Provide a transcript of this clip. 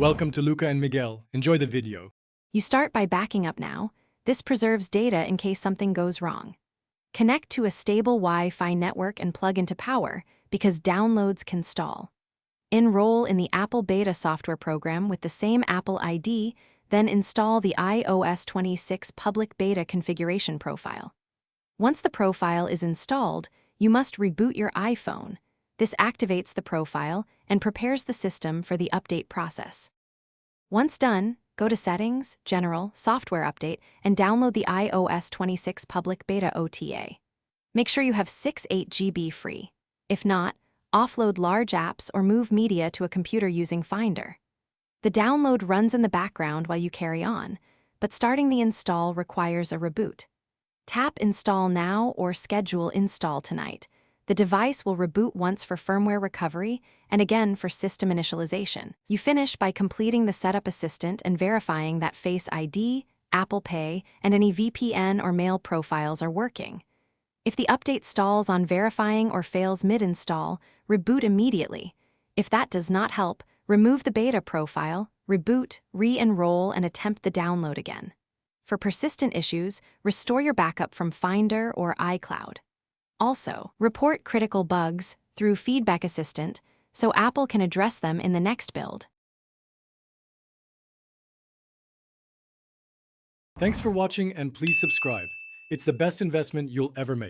Welcome to Luca and Miguel. Enjoy the video. You start by backing up now. This preserves data in case something goes wrong. Connect to a stable Wi-Fi network and plug into power because downloads can stall. Enroll in the Apple Beta software program with the same Apple ID, then install the iOS 26 public beta configuration profile. Once the profile is installed, you must reboot your iPhone. This activates the profile and prepares the system for the update process. Once done, go to Settings, General, Software Update, and download the iOS 26 Public Beta OTA. Make sure you have 6/8 GB free. If not, offload large apps or move media to a computer using Finder. The download runs in the background while you carry on, but starting the install requires a reboot. Tap Install Now or Schedule Install Tonight. The device will reboot once for firmware recovery and again for system initialization. You finish by completing the Setup Assistant and verifying that Face ID, Apple Pay, and any VPN or mail profiles are working. If the update stalls on verifying or fails mid-install, reboot immediately. If that does not help, remove the beta profile, reboot, re-enroll, and attempt the download again. For persistent issues, restore your backup from Finder or iCloud. Also, report critical bugs through Feedback Assistant so Apple can address them in the next build. Thanks for watching and please subscribe. It's the best investment you'll ever make.